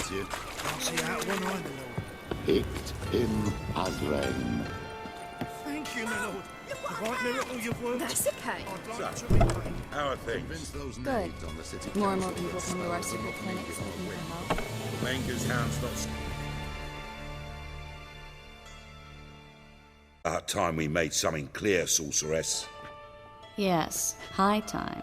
bless you. I'll see out one eye, my lord. Picked him Adren. Thank you, my lord. The right miracle you've worked. That's okay. I'd like to repay. How are things? Convince those Good. knaves on the city More and more council people that come to our spells secret will clinics give looking a for win. help. Menger's hound's not... About time we made something clear, sorceress. Yes, high time.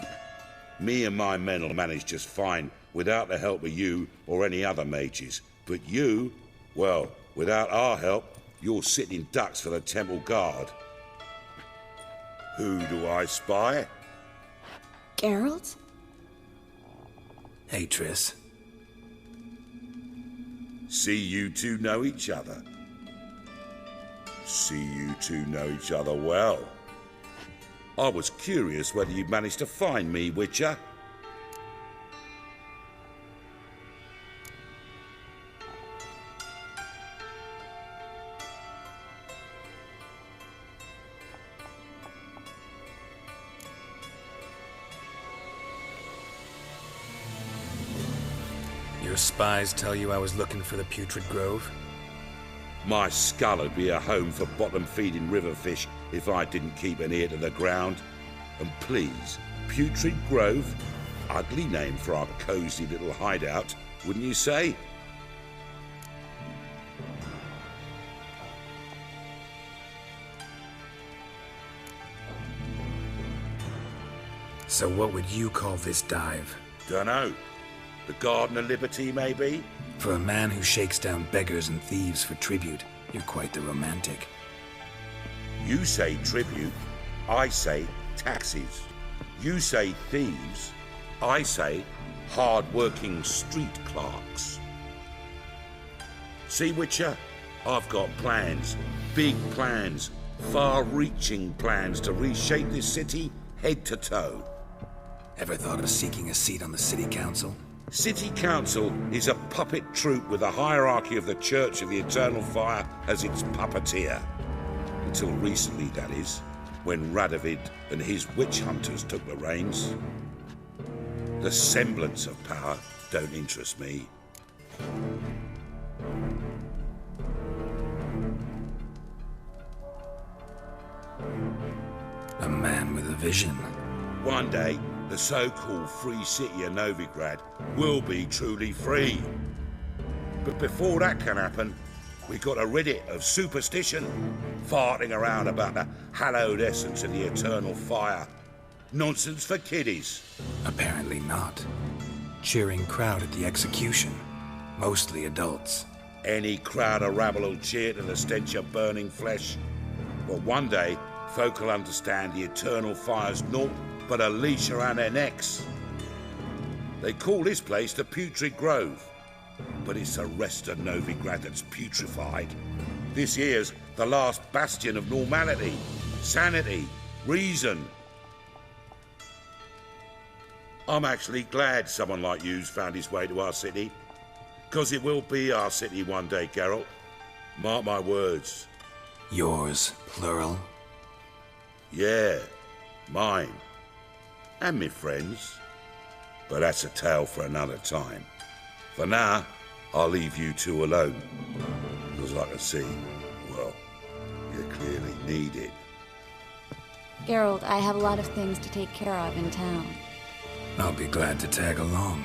Me and my men will manage just fine without the help of you or any other mages. But you, well, without our help, you're sitting ducks for the temple guard. Who do I spy? Geralt? Hey, Triss. See you two know each other. See you two know each other well. I was curious whether you'd managed to find me, Witcher. Your spies tell you I was looking for the Putrid Grove? My skull would be a home for bottom-feeding river fish if I didn't keep an ear to the ground. And please, Putrid Grove? Ugly name for our cosy little hideout, wouldn't you say? So what would you call this dive? Dunno. The Garden of Liberty, maybe? For a man who shakes down beggars and thieves for tribute, you're quite the romantic. You say tribute, I say taxes. You say thieves, I say hard-working street clerks. See, Witcher? I've got plans, big plans, far-reaching plans to reshape this city head to toe. Ever thought of seeking a seat on the city council? City Council is a puppet troupe with a hierarchy of the Church of the Eternal Fire as its puppeteer. Until recently, that is, when Radovid and his witch hunters took the reins. The semblance of power don't interest me. A man with a vision. One day, the so-called free city of Novigrad will be truly free. But before that can happen, we got to rid it of superstition, farting around about the hallowed essence of the eternal fire. Nonsense for kiddies. Apparently not. Cheering crowd at the execution. Mostly adults. Any crowd of rabble will cheer to the stench of burning flesh. But one day, folk will understand the eternal fire's naught but a leash around their necks. They call this place the Putrid Grove, but it's the rest of Novigrad that's putrefied. This here's the last bastion of normality, sanity, reason. I'm actually glad someone like you's found his way to our city, because it will be our city one day, Geralt. Mark my words. Yours, plural. Yeah, mine. And me friends. But that's a tale for another time. For now, I'll leave you two alone. Because I can see, well, you clearly need it. Geralt, I have a lot of things to take care of in town. I'll be glad to tag along.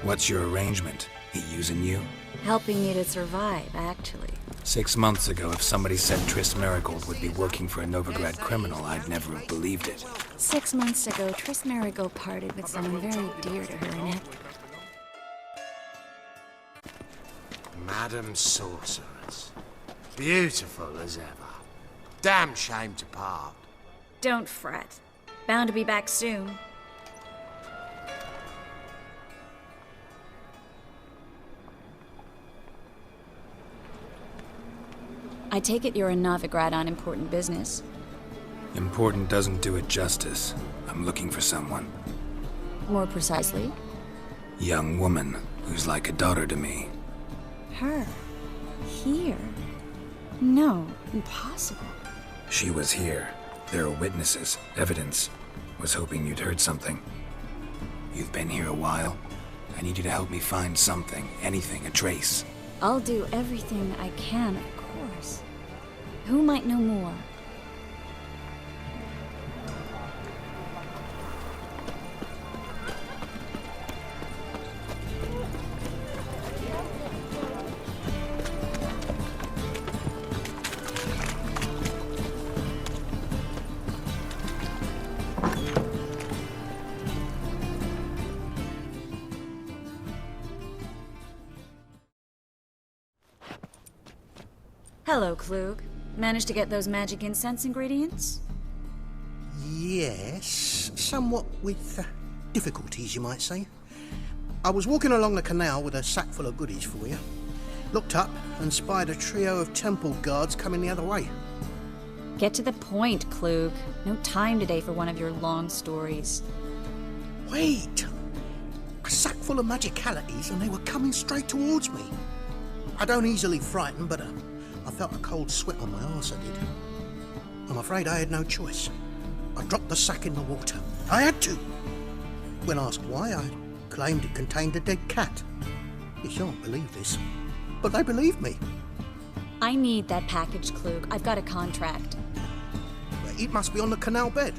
What's your arrangement? He using you? Helping me to survive, actually. 6 months ago, if somebody said Triss Merigold would be working for a Novigrad criminal, I'd never have believed it. 6 months ago, Triss Merigold parted with someone very dear to her in Madam Sorceress. Beautiful as ever. Damn shame to part. Don't fret. Bound to be back soon. I take it you're in Novigrad on important business. Important doesn't do it justice. I'm looking for someone. More precisely? Young woman who's like a daughter to me. Her. Here. No, impossible. She was here. There are witnesses, evidence. Was hoping you'd heard something. You've been here a while. I need you to help me find something, anything, a trace. I'll do everything I can, of course. Who might know more? Hello, Klug. Managed to get those magic incense ingredients? Yes, somewhat with difficulties, you might say. I was walking along the canal with a sack full of goodies for you. Looked up and spied a trio of temple guards coming the other way. Get to the point, Klug. No time today for one of your long stories. Wait! A sack full of magicalities and they were coming straight towards me. I don't easily frighten, but I felt a cold sweat on my arse, I did. I'm afraid I had no choice. I dropped the sack in the water. I had to. When asked why, I claimed it contained a dead cat. You shan't believe this, but they believed me. I need that package, Klug. I've got a contract. It must be on the canal bed.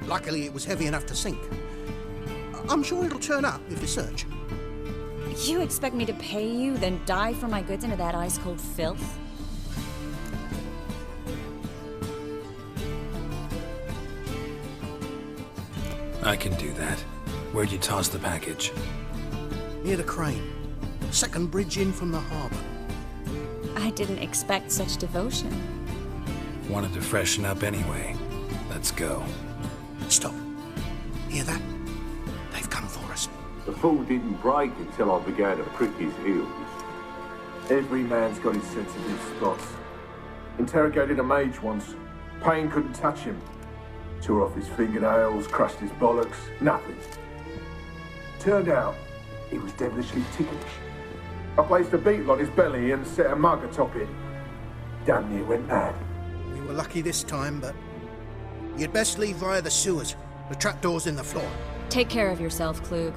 Luckily, it was heavy enough to sink. I'm sure it'll turn up if you search. You expect me to pay you, then dive for my goods into that ice-cold filth? I can do that. Where'd you toss the package? Near the crane. Second bridge in from the harbour. I didn't expect such devotion. Wanted to freshen up anyway. Let's go. Stop. Hear that? They've come for us. The fool didn't break until I began to prick his heels. Every man's got his sensitive spots. Interrogated a mage once. Pain couldn't touch him. Tore off his fingernails, crushed his bollocks, nothing. Turned out, he was devilishly ticklish. I placed a beetle on his belly and set a mug atop it. Damn near went mad. We were lucky this time, but you'd best leave via the sewers. The trapdoor's in the floor. Take care of yourself, Klug.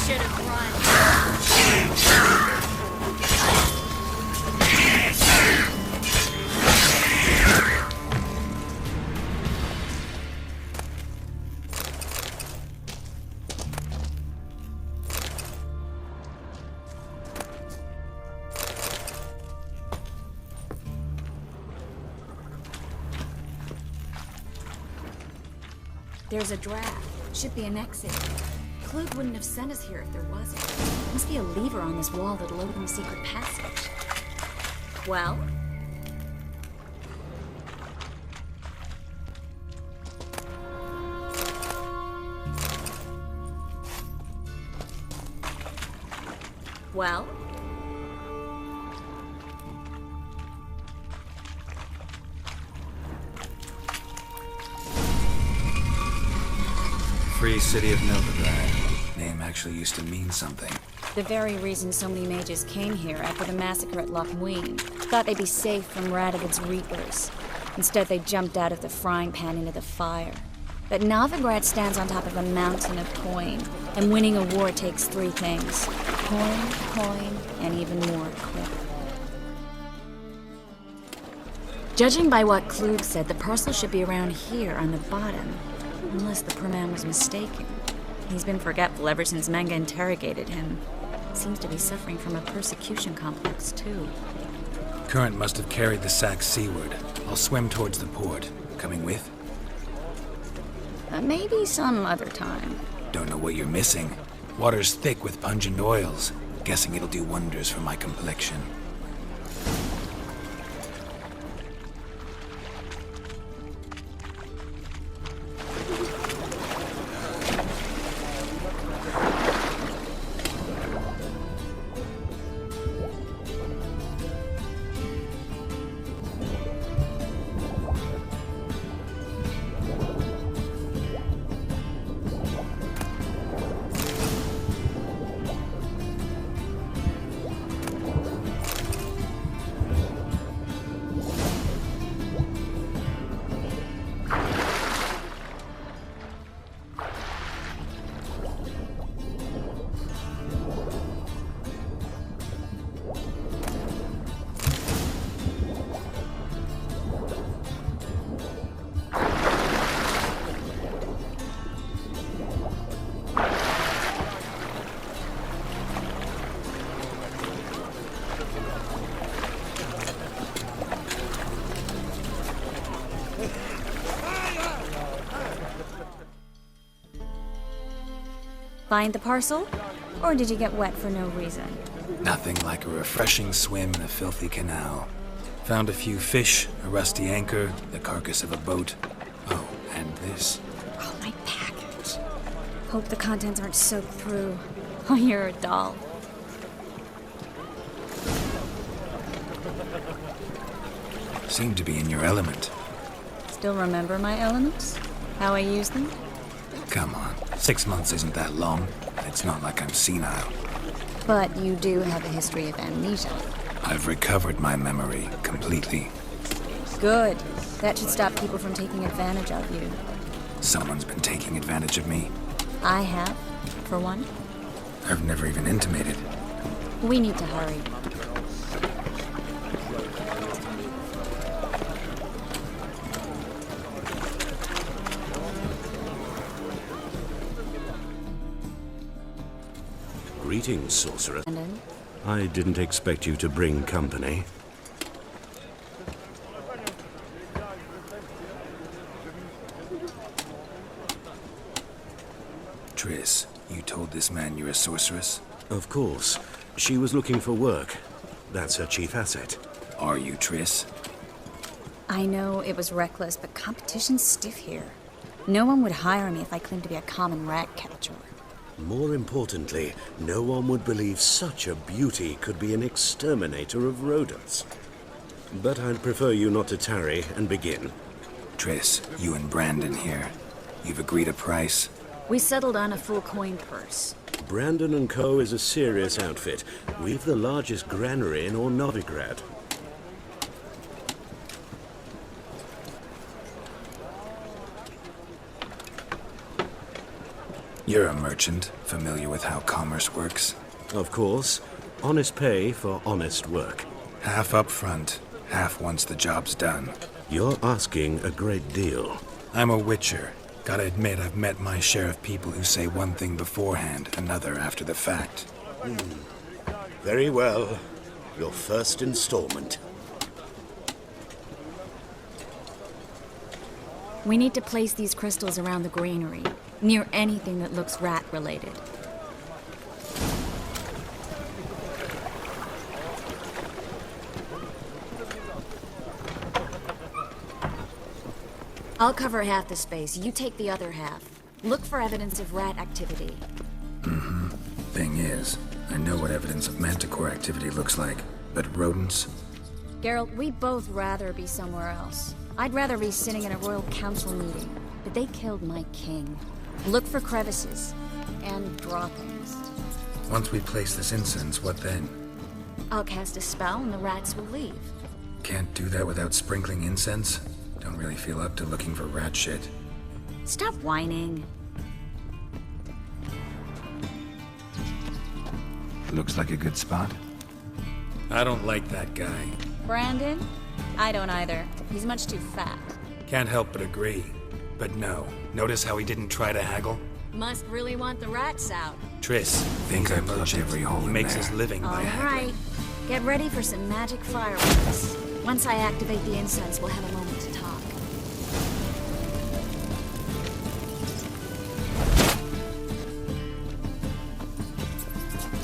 Should have run. There's a draft. Should be an exit. Klug wouldn't have sent us here if there wasn't. Must be a lever on this wall that'll open the secret passage. Well? Well? Free City of Novigrad. Name actually used to mean something. The very reason so many mages came here after the massacre at Loch Muin. Thought they'd be safe from Radovid's reapers. Instead, they jumped out of the frying pan into the fire. But Novigrad stands on top of a mountain of coin, and winning a war takes three things. Coin, and even more coin. Judging by what Klug said, the parcel should be around here on the bottom. Unless the poor man was mistaken. He's been forgetful ever since Manga interrogated him. Seems to be suffering from a persecution complex, too. Current must have carried the sack seaward. I'll swim towards the port. Coming with? Maybe some other time. Don't know what you're missing. Water's thick with pungent oils. Guessing it'll do wonders for my complexion. Find the parcel? Or did you get wet for no reason? Nothing like a refreshing swim in a filthy canal. Found a few fish, a rusty anchor, the carcass of a boat. Oh, and this. Oh, my package. Hope the contents aren't soaked through. Oh, you're a doll. Seem to be in your element. Still remember my elements? How I use them? Come on, 6 months isn't that long. It's not like I'm senile. But you do have a history of amnesia. I've recovered my memory completely. Good. That should stop people from taking advantage of you. Someone's been taking advantage of me. I have, for one. I've never even intimated. We need to hurry. Greetings, sorcerer. Brandon? I didn't expect you to bring company. Triss, you told this man you're a sorceress? Of course. She was looking for work. That's her chief asset. Are you Triss? I know it was reckless, but competition's stiff here. No one would hire me if I claimed to be a common rat catcher. More importantly, no one would believe such a beauty could be an exterminator of rodents. But I'd prefer you not to tarry and begin. Triss, you and Brandon here. You've agreed a price? We settled on a full coin purse. Brandon & Co. is a serious outfit. We've the largest granary in all Novigrad. You're a merchant, familiar with how commerce works? Of course. Honest pay for honest work. Half up front, half once the job's done. You're asking a great deal. I'm a witcher. Gotta admit, I've met my share of people who say one thing beforehand, another after the fact. Very well. Your first installment. We need to place these crystals around the granary, near anything that looks rat-related. I'll cover half the space. You take the other half. Look for evidence of rat activity. Thing is, I know what evidence of manticore activity looks like, but rodents? Geralt, we'd both rather be somewhere else. I'd rather be sitting in a royal council meeting, but they killed my king. Look for crevices and droppings. Once we place this incense, what then? I'll cast a spell and the rats will leave. Can't do that without sprinkling incense? Don't really feel up to looking for rat shit. Stop whining. Looks like a good spot. I don't like that guy. Brandon? I don't either. He's much too fat. Can't help but agree. But no. Notice how he didn't try to haggle? Must really want the rats out. Triss, Think I plugged every hole he in makes there. his living by All haggling. right. Get ready for some magic fireworks. Once I activate the incense, we'll have a moment to talk.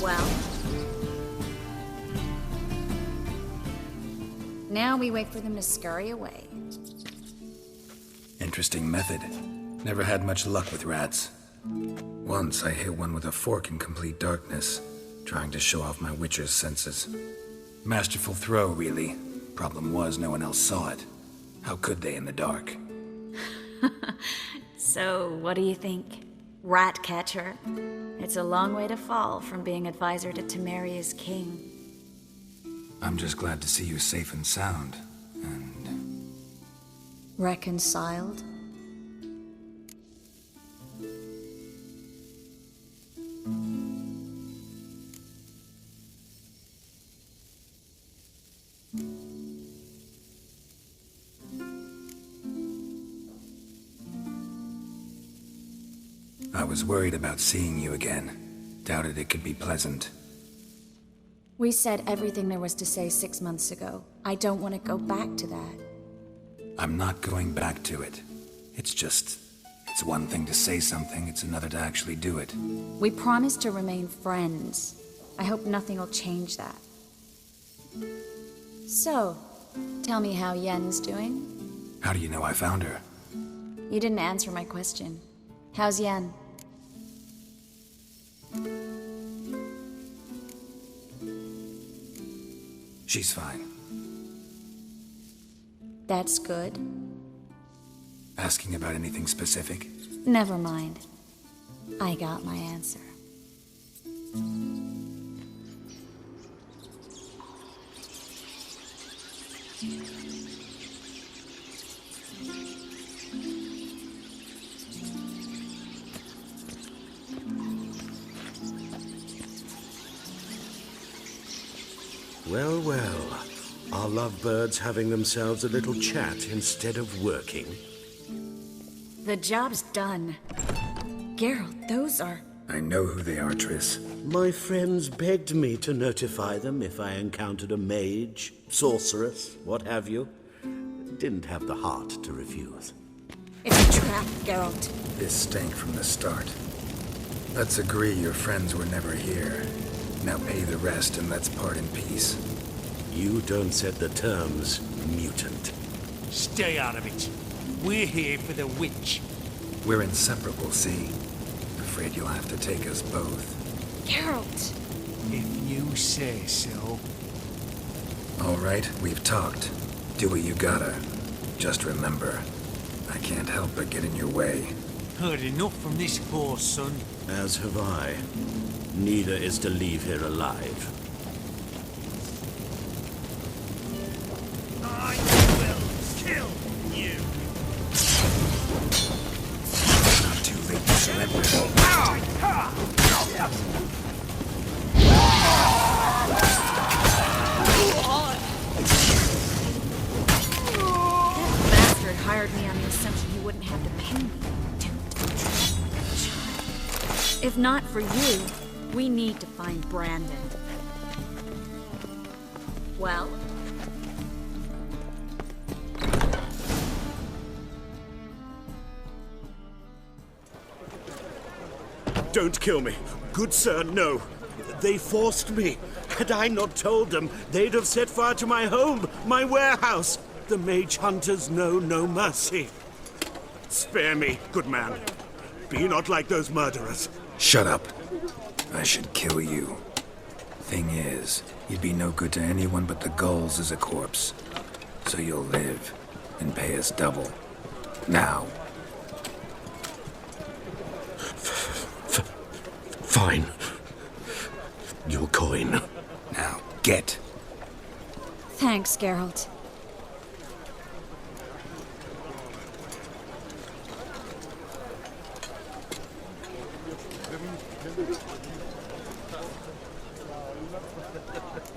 Well? Now we wait for them to scurry away. Interesting method. Never had much luck with rats. Once I hit one with a fork in complete darkness, trying to show off my witcher's senses. Masterful throw, really. Problem was, no one else saw it. How could they in the dark? So, what do you think? Rat catcher? It's a long way to fall from being advisor to Temeria's king. I'm just glad to see you safe and sound. And Reconciled? I was worried about seeing you again. Doubted it could be pleasant. We said everything there was to say 6 months ago. I don't want to go back to that. I'm not going back to it. It's one thing to say something, it's another to actually do it. We promised to remain friends. I hope nothing will change that. So, tell me how Yen's doing? How do you know I found her? You didn't answer my question. How's Yen? She's fine. That's good. Asking about anything specific? Never mind. I got my answer. Well, well. Are lovebirds having themselves a little chat instead of working? The job's done. Geralt, those are... I know who they are, Triss. My friends begged me to notify them if I encountered a mage, sorceress, what have you. Didn't have the heart to refuse. It's a trap, Geralt. This stank from the start. Let's agree your friends were never here. Now pay the rest and let's part in peace. You don't set the terms, mutant. Stay out of it. We're here for the witch. We're inseparable, see? Afraid you'll have to take us both. Geralt! If you say so. All right, we've talked. Do what you gotta. Just remember, I can't help but get in your way. Heard enough from this horse, son. As have I. Neither is to leave here alive. I will kill you. Not too late to surrender. That bastard hired me on the assumption he wouldn't have to pay me. If not for you, we need to find Brandon. Well? Don't kill me. Good sir, no. They forced me. Had I not told them, they'd have set fire to my home, my warehouse. The mage hunters know no mercy. Spare me, good man. Be not like those murderers. Shut up. I should kill you. Thing is, you'd be no good to anyone but the gulls as a corpse. So you'll live and pay us double. Now. Fine. Your coin. Now, get. Thanks, Geralt.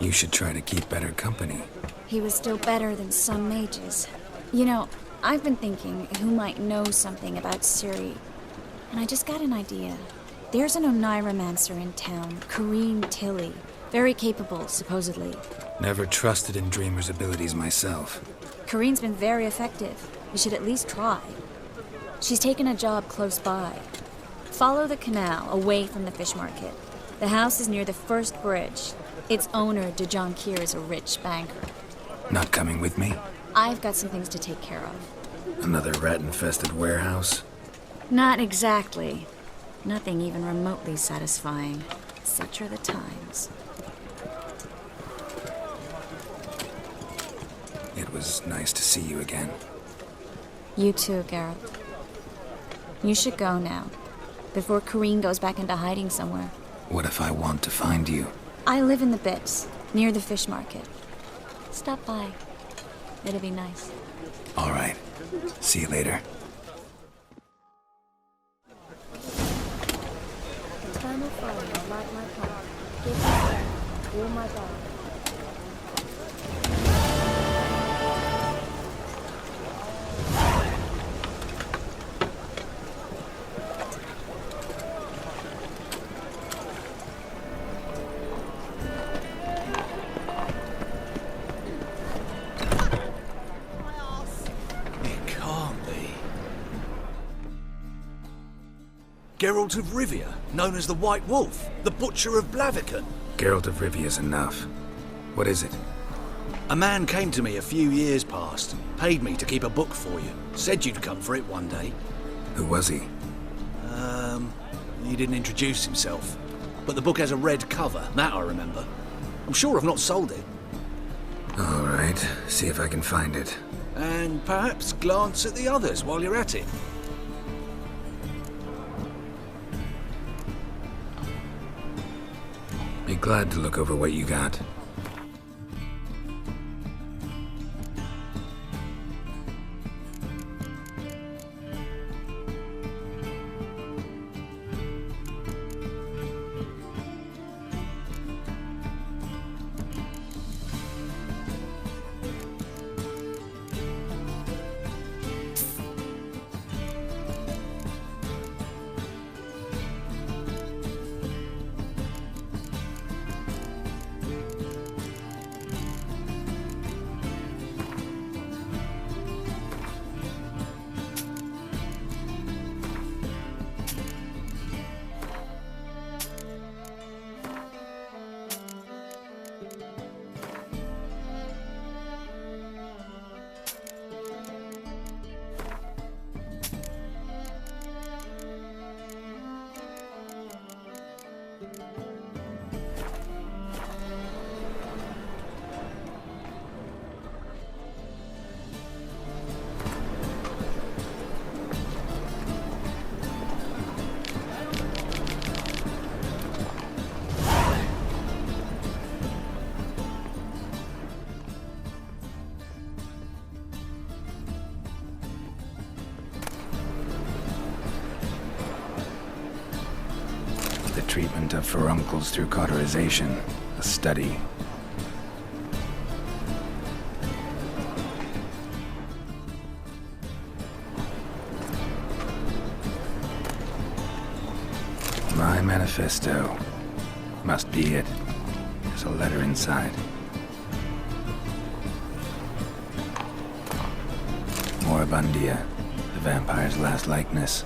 You should try to keep better company. He was still better than some mages. You know, I've been thinking who might know something about Ciri, and I just got an idea. There's an Oneiromancer in town, Corrine Tilly. Very capable, supposedly. Never trusted in Dreamer's abilities myself. Corrine's been very effective. You should at least try. She's taken a job close by. Follow the canal, away from the fish market. The house is near the first bridge. Its owner, Dejon Kier, is a rich banker. Not coming with me? I've got some things to take care of. Another rat-infested warehouse? Not exactly. Nothing even remotely satisfying. Such are the times. It was nice to see you again. You too, Geralt. You should go now, before Corrine goes back into hiding somewhere. What if I want to find you? I live in the Bits, near the fish market. Stop by. It'll be nice. All right. See you later. Eternal fire, light my path. Give me strength, warm my body. Geralt of Rivia, known as the White Wolf, the Butcher of Blaviken. Geralt of Rivia's enough. What is it? A man came to me a few years past, paid me to keep a book for you, said you'd come for it one day. Who was he? He didn't introduce himself. But the book has a red cover, that I remember. I'm sure I've not sold it. All right, see if I can find it. And perhaps glance at the others while you're at it. Be glad to look over what you got. Treatment of furuncles through cauterization, a study. My manifesto. Must be it. There's a letter inside. Moribundia, the vampire's last likeness.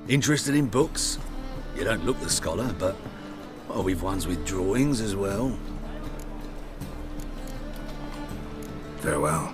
Interested in books? You don't look the scholar, but... well, we've ones with drawings as well. Farewell.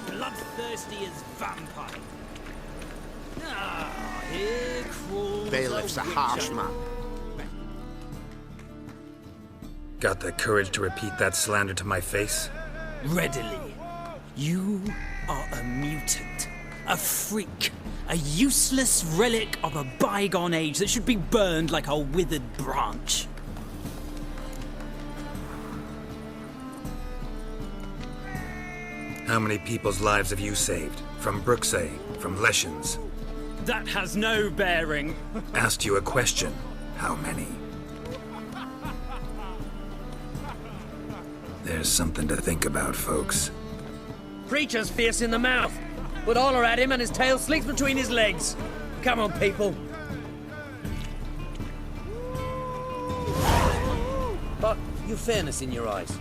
Bloodthirsty as vampire. Ah, here crawls Bailiff's a harsh man. Got the courage to repeat that slander to my face? Readily. You are a mutant, a freak, a useless relic of a bygone age that should be burned like a withered branch. How many people's lives have you saved? From Brooksay? From Leshens? That has no bearing. Asked you a question. How many? There's something to think about, folks. Preacher's fierce in the mouth, but holler at him and his tail slinks between his legs. Come on, people. But you've fairness in your eyes.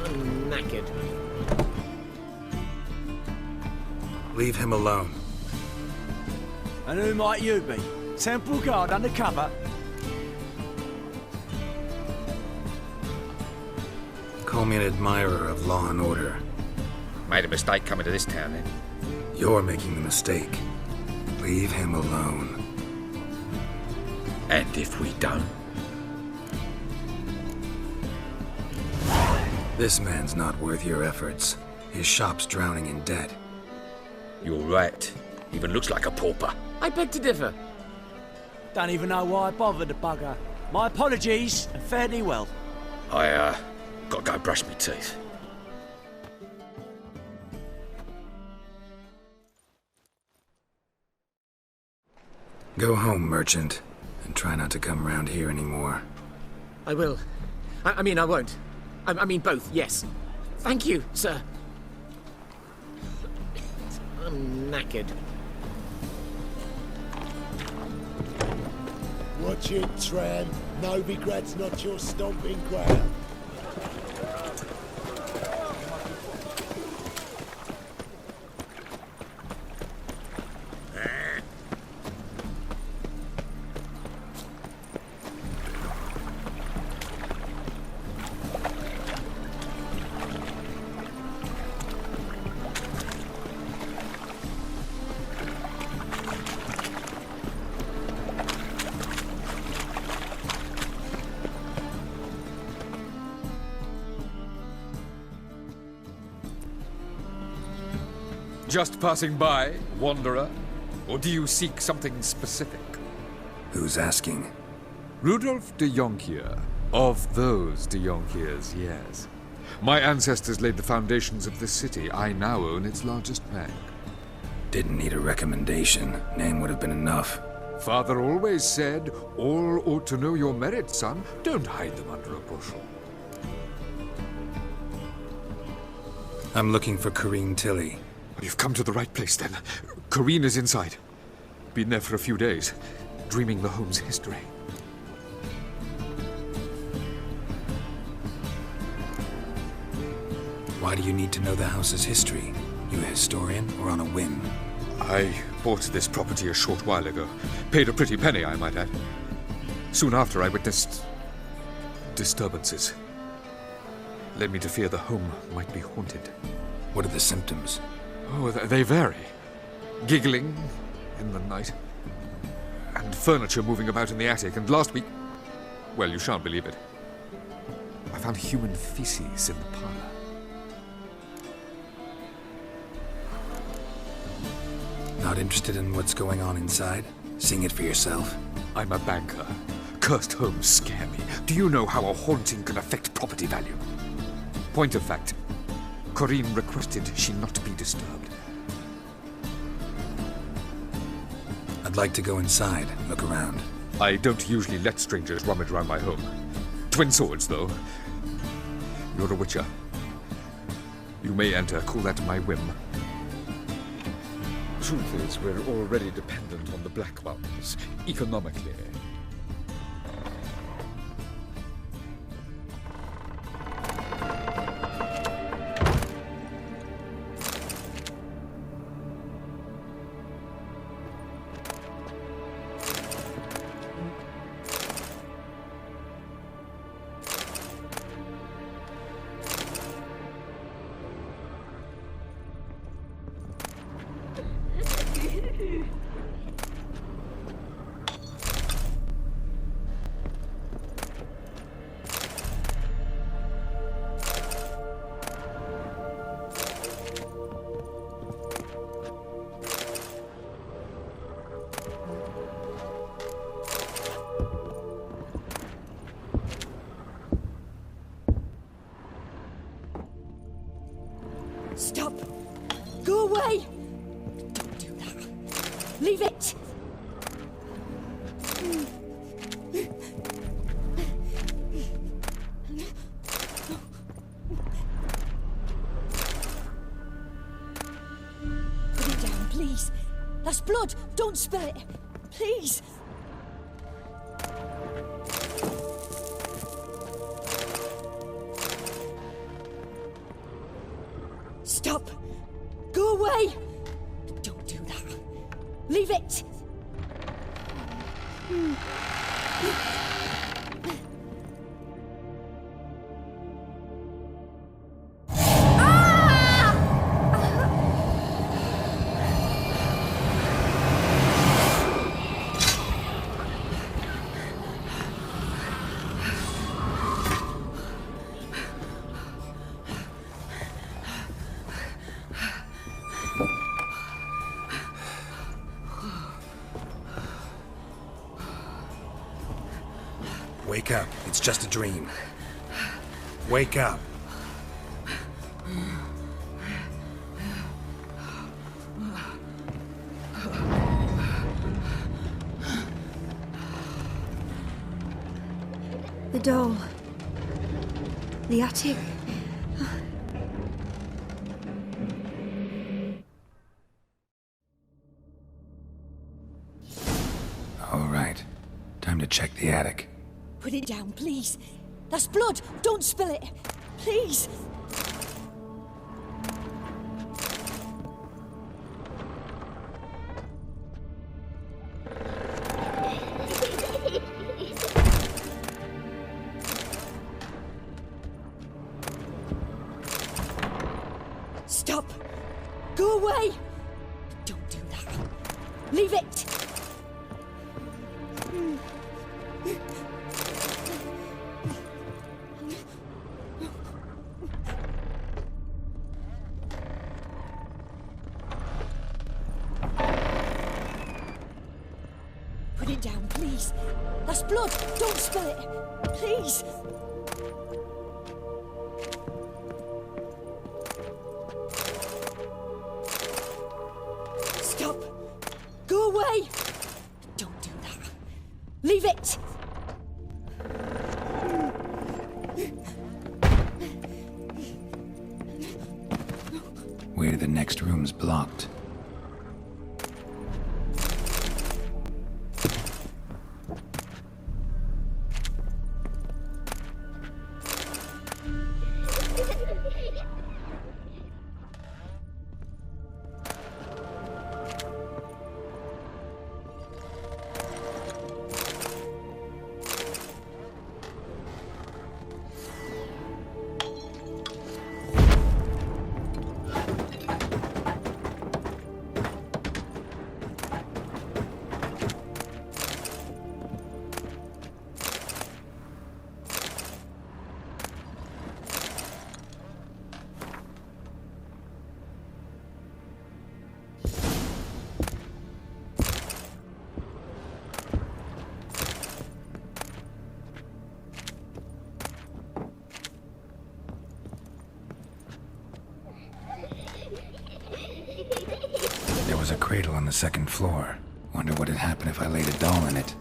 I'm knackered. Leave him alone. And who might you be? Temple guard undercover? Call me an admirer of law and order. Made a mistake coming to this town, then. You're making the mistake. Leave him alone. And if we don't? This man's not worth your efforts. His shop's drowning in debt. You're right. Even looks like a pauper. I beg to differ. Don't even know why I bothered the bugger. My apologies, and fare thee well. I, gotta go brush my teeth. Go home, merchant, and try not to come round here anymore. I will. I mean, I won't. I mean both, yes. Thank you, sir. I'm knackered. Watch it, Tram. Novigrad's not your stomping ground. Just passing by, wanderer? Or do you seek something specific? Who's asking? Rudolf de Jonkier. Of those de Jonkiers, yes. My ancestors laid the foundations of this city. I now own its largest bank. Didn't need a recommendation. Name would have been enough. Father always said, all ought to know your merits, son. Don't hide them under a bushel. I'm looking for Corrine Tilly. You've come to the right place, then. Corrine is inside. Been there for a few days, dreaming the home's history. Why do you need to know the house's history? You a historian, or on a whim? I bought this property a short while ago. Paid a pretty penny, I might add. Soon after, I witnessed disturbances. led me to fear the home might be haunted. What are the symptoms? Oh, they vary. Giggling in the night, and furniture moving about in the attic, and last week... Well, you shan't believe it. I found human feces in the parlor. Not interested in what's going on inside? Seeing it for yourself? I'm a banker. Cursed homes scare me. Do you know how a haunting can affect property value? Point of fact, Corinne requested she not be disturbed. I'd like to go inside, look around. I don't usually let strangers rummage around my home. Twin swords, though. You're a witcher. You may enter, call that my whim. Truth is, we're already dependent on the Black Ones, economically. Stop! Go away! Don't do that. Leave it! Put it down, please. That's blood. Don't spill it. Please. Stop! Go away! Don't do that. Leave it! Wake up. It's just a dream. Wake up. The doll. The attic. All right. Time to check the attic. Put it down, please. That's blood. Don't spill it. Please. Stop. Go away. Don't do that. Leave it. Put it down, please. That's blood. Don't spill it. Please. Stop. Go away. Don't do that. Leave it. Way to the next room's blocked. was a cradle on the second floor. Wonder what had happened if I laid a doll in it.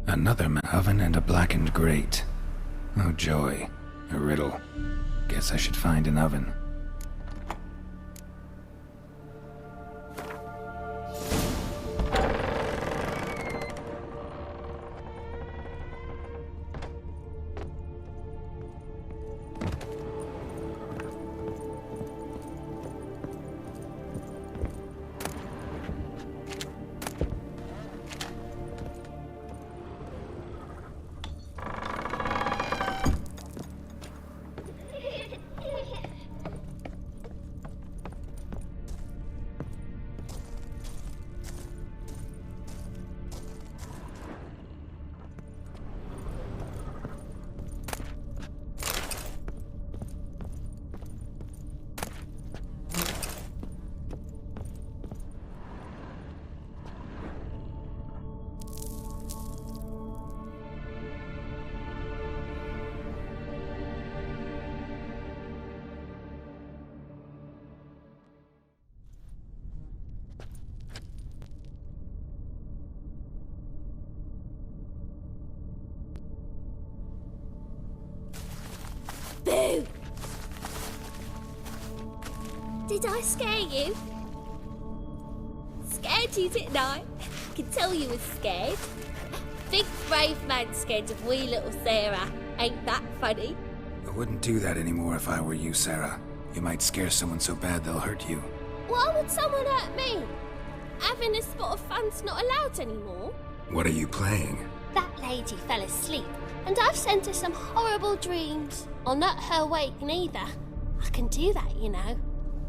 Another oven and a blackened grate. Oh joy, a riddle. Guess I should find an oven. Boo! Did I scare you? Scared you, didn't I? I can tell you was scared. Big brave man scared of wee little Sarah. Ain't that funny? I wouldn't do that anymore if I were you, Sarah. You might scare someone so bad they'll hurt you. Why would someone hurt me? Having a spot of fun's not allowed anymore. What are you playing? That lady fell asleep, and I've sent her some horrible dreams. I'll not her wake neither. I can do that, you know.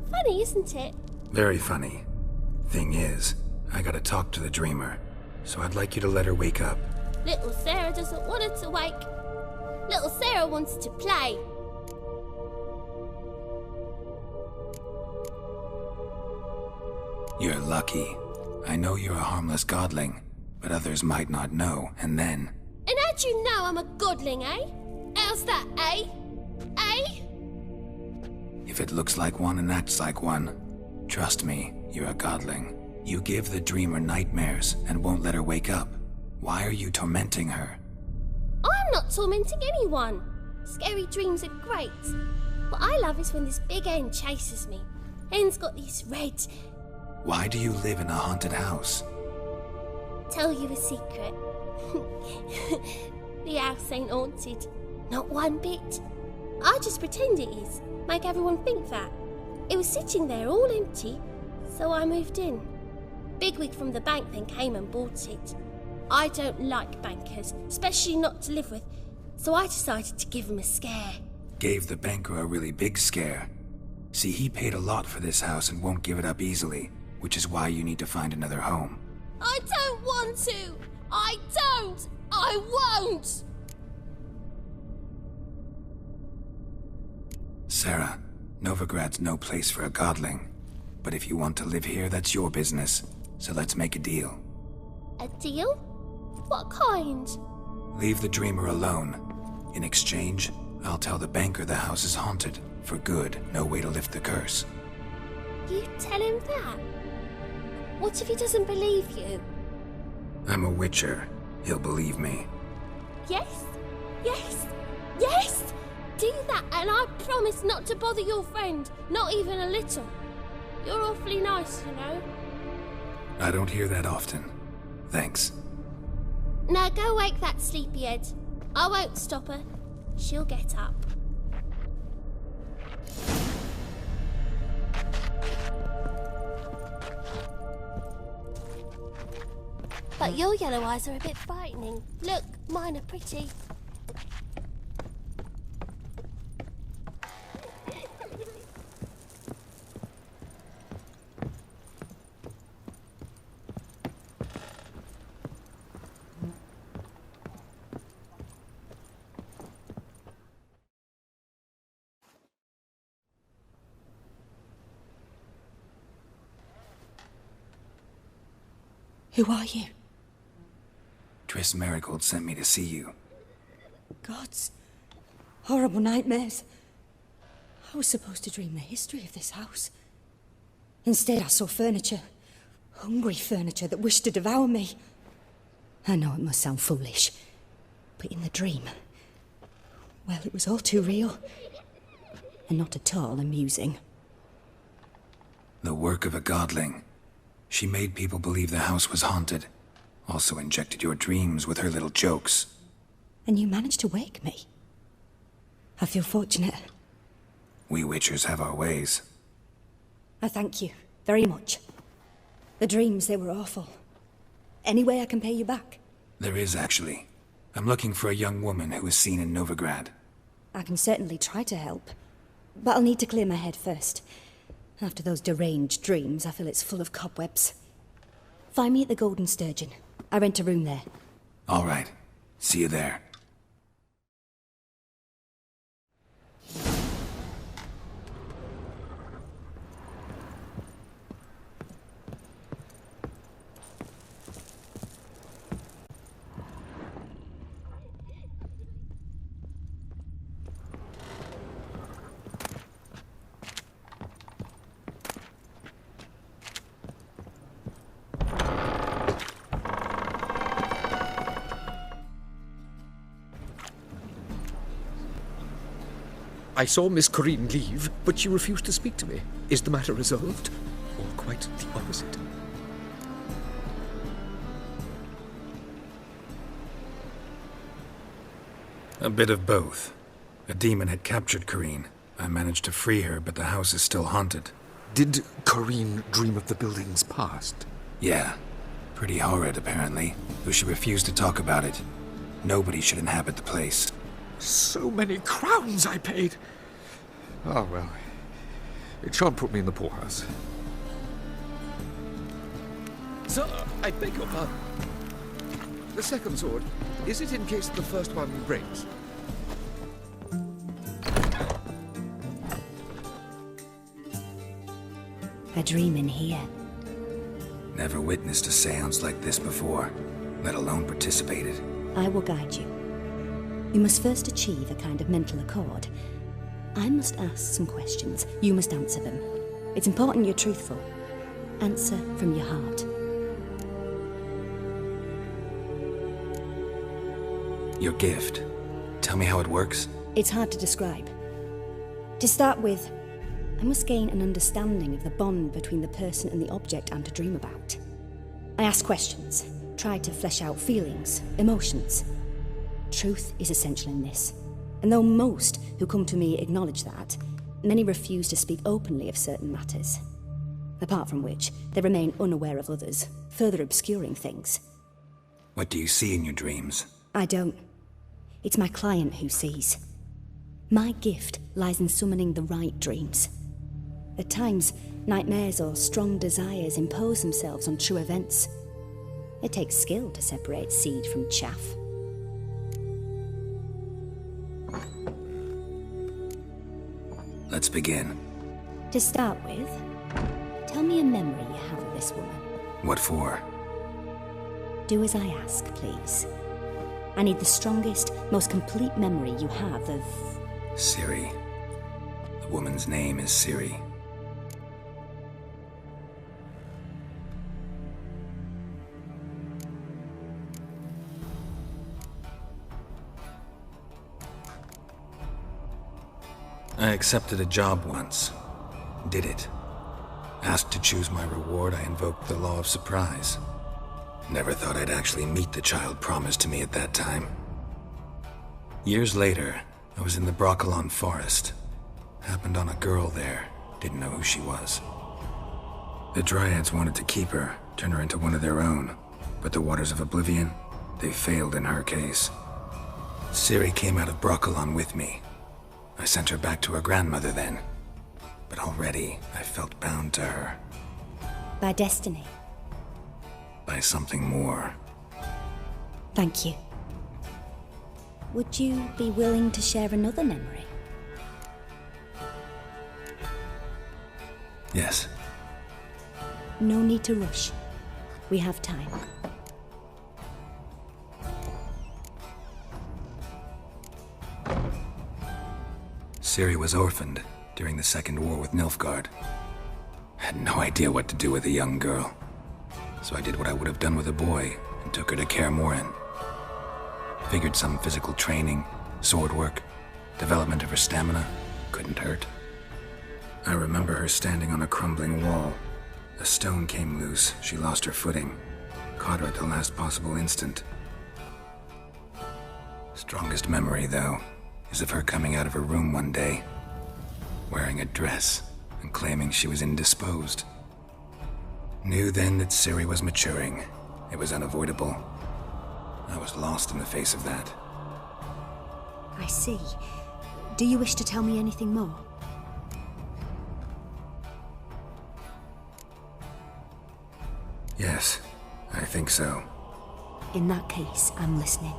Funny, isn't it? Very funny. Thing is, I gotta talk to the dreamer, so I'd like you to let her wake up. Little Sarah doesn't want her to wake. Little Sarah wants to play. You're lucky. I know you're a harmless godling, but others might not know, and then... And how'd you know I'm a godling, eh? How's that, eh? Eh? If it looks like one and acts like one, trust me, you're a godling. You give the dreamer nightmares and won't let her wake up. Why are you tormenting her? I'm not tormenting anyone. Scary dreams are great. What I love is when this big hen chases me. Hen's got these red... Why do you live in a haunted house? Tell you a secret. The house ain't haunted. Not one bit. I just pretend it is. Make everyone think that. It was sitting there all empty, so I moved in. Bigwig from the bank then came and bought it. I don't like bankers, especially not to live with, so I decided to give him a scare. Gave the banker a really big scare. See, he paid a lot for this house and won't give it up easily, which is why you need to find another home. I don't want to! I don't! I won't! Sarah, Novigrad's no place for a godling. But if you want to live here, that's your business. So let's make a deal. A deal? What kind? Leave the dreamer alone. In exchange, I'll tell the banker the house is haunted. For good, no way to lift the curse. You tell him that? What if he doesn't believe you? I'm a witcher. He'll believe me. Yes? Yes? Yes? do that, and I promise not to bother your friend, not even a little. You're awfully nice, you know. I don't hear that often. Thanks. Now go wake that sleepyhead. I won't stop her. She'll get up. But your yellow eyes are a bit frightening. Look, mine are pretty. Who are you? Triss Merigold sent me to see you. Gods. Horrible nightmares. I was supposed to dream the history of this house. Instead, I saw furniture. Hungry furniture that wished to devour me. I know it must sound foolish, but in the dream, well, it was all too real. And not at all amusing. The work of a godling. She made people believe the house was haunted. Also injected your dreams with her little jokes. And you managed to wake me. I feel fortunate. We Witchers have our ways. I thank you very much. The dreams, they were awful. Any way I can pay you back? There is, actually. I'm looking for a young woman who was seen in Novigrad. I can certainly try to help. But I'll need to clear my head first. After those deranged dreams, I feel it's full of cobwebs. Find me at the Golden Sturgeon. I rent a room there. All right. See you there. I saw Miss Corinne leave, but she refused to speak to me. Is the matter resolved? Or quite the opposite? A bit of both. A demon had captured Corinne. I managed to free her, but the house is still haunted. Did Corinne dream of the building's past? Yeah. Pretty horrid, apparently. Though she refused to talk about it. Nobody should inhabit the place. So many crowns I paid! Oh, well. It shan't put me in the poorhouse. Sir, I beg your pardon. The second sword, is it in case the first one breaks? A dream in here. Never witnessed a seance like this before, let alone participated. I will guide you. You must first achieve a kind of mental accord. I must ask some questions. You must answer them. It's important you're truthful. Answer from your heart. Your gift. Tell me how it works. It's hard to describe. To start with, I must gain an understanding of the bond between the person and the object I'm to dream about. I ask questions, try to flesh out feelings, emotions. Truth is essential in this, and though most who come to me acknowledge that, many refuse to speak openly of certain matters. Apart from which, they remain unaware of others, further obscuring things. What do you see in your dreams? I don't. It's my client who sees. My gift lies in summoning the right dreams. At times, nightmares or strong desires impose themselves on true events. It takes skill to separate seed from chaff. Let's begin. To start with, tell me a memory you have of this woman. What for? Do as I ask, please. I need the strongest, most complete memory you have of... Ciri. The woman's name is Ciri. I accepted a job once. Did it. Asked to choose my reward, I invoked the law of surprise. Never thought I'd actually meet the child promised to me at that time. Years later, I was in the Broccolon forest. Happened on a girl there. Didn't know who she was. The Dryads wanted to keep her, turn her into one of their own. But the Waters of Oblivion, they failed in her case. Ciri came out of Broccolon with me. I sent her back to her grandmother then. But already, I felt bound to her. By destiny. By something more. Thank you. Would you be willing to share another memory? Yes. No need to rush. We have time. Ciri was orphaned during the Second War with Nilfgaard. Had no idea what to do with a young girl. So I did what I would have done with a boy and took her to Kaer Morhen. Figured some physical training, sword work, development of her stamina couldn't hurt. I remember her standing on a crumbling wall. A stone came loose, she lost her footing. Caught her at the last possible instant. Strongest memory, though, is of her coming out of her room one day, wearing a dress and claiming she was indisposed. Knew then that Ciri was maturing. It was unavoidable. I was lost in the face of that. I see. Do you wish to tell me anything more? Yes, I think so. In that case, I'm listening.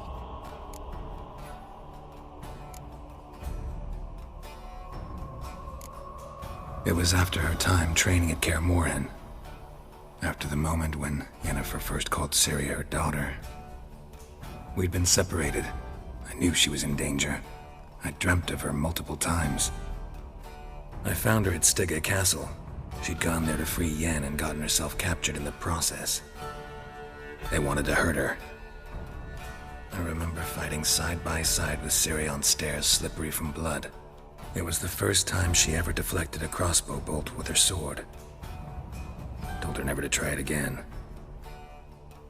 It was after her time training at Kaer Morhen. After the moment when Yennefer first called Ciri her daughter. We'd been separated. I knew she was in danger. I dreamt of her multiple times. I found her at Stygga Castle. She'd gone there to free Yen and gotten herself captured in the process. They wanted to hurt her. I remember fighting side by side with Ciri on stairs slippery from blood. It was the first time she ever deflected a crossbow bolt with her sword. Told her never to try it again.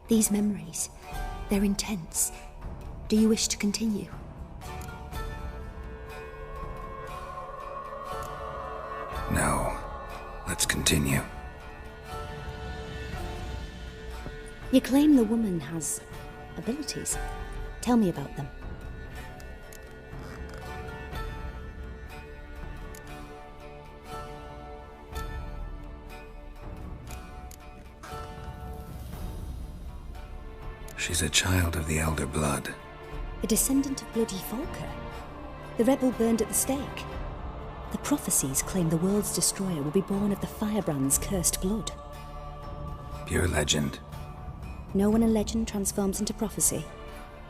These memories, they're intense. Do you wish to continue? No. Let's continue. You claim the woman has abilities. Tell me about them. She's a child of the Elder Blood. A descendant of bloody Volker. The rebel burned at the stake. The prophecies claim the world's destroyer will be born of the Firebrand's cursed blood. Pure legend. Know when a legend transforms into prophecy?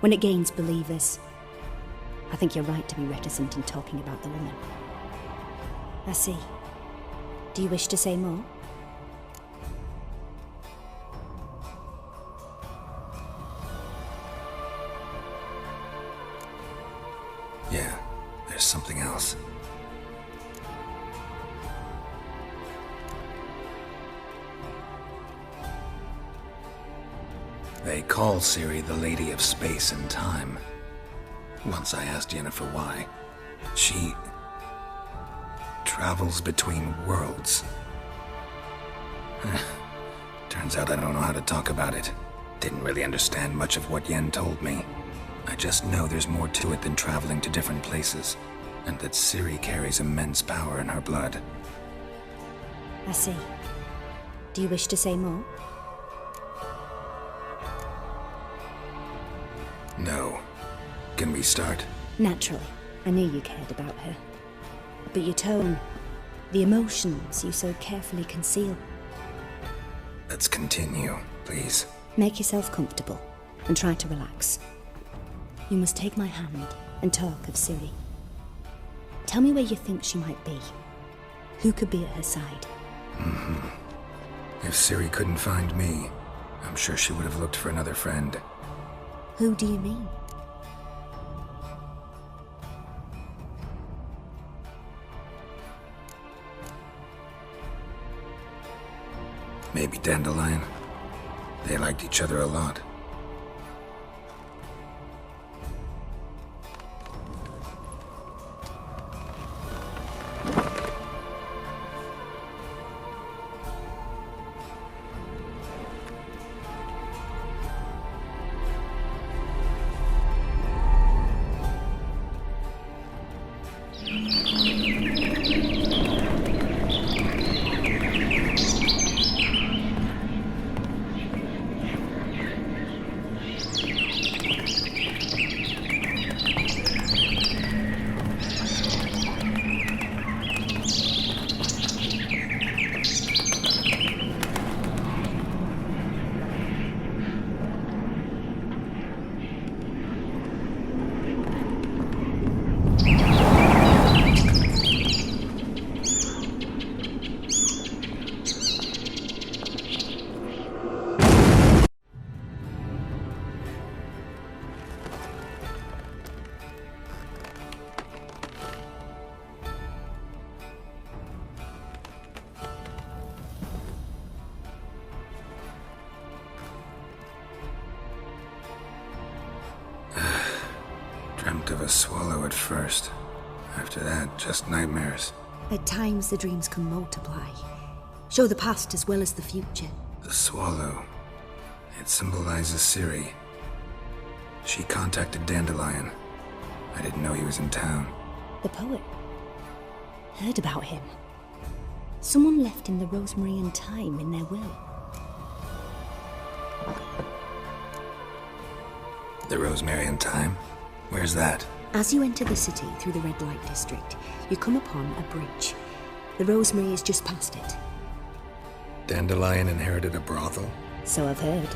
When it gains believers. I think you're right to be reticent in talking about the woman. I see. Do you wish to say more? Yeah, there's something else. They call Ciri the Lady of Space and Time. Once I asked Yennefer why. She travels between worlds. Turns out I don't know how to talk about it. Didn't really understand much of what Yen told me. I just know there's more to it than traveling to different places, and that Ciri carries immense power in her blood. I see. Do you wish to say more? No. Can we start? Naturally. I knew you cared about her. But your tone, the emotions you so carefully conceal. Let's continue, please. Make yourself comfortable and try to relax. You must take my hand and talk of Ciri. Tell me where you think she might be. Who could be at her side? If Ciri couldn't find me, I'm sure she would have looked for another friend. Who do you mean? Maybe Dandelion. They liked each other a lot. Dreamt of a swallow at first. After that, just nightmares. At times, the dreams can multiply. Show the past as well as the future. The swallow. It symbolizes Ciri. She contacted Dandelion. I didn't know he was in town. The poet. Heard about him. Someone left him the rosemary and thyme in their will. The rosemary and thyme? Where's that? As you enter the city through the red light district, you come upon a bridge. The rosemary is just past it. Dandelion inherited a brothel? So I've heard.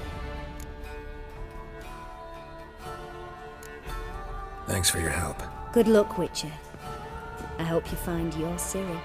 Thanks for your help. Good luck, Witcher. I hope you find your Ciri.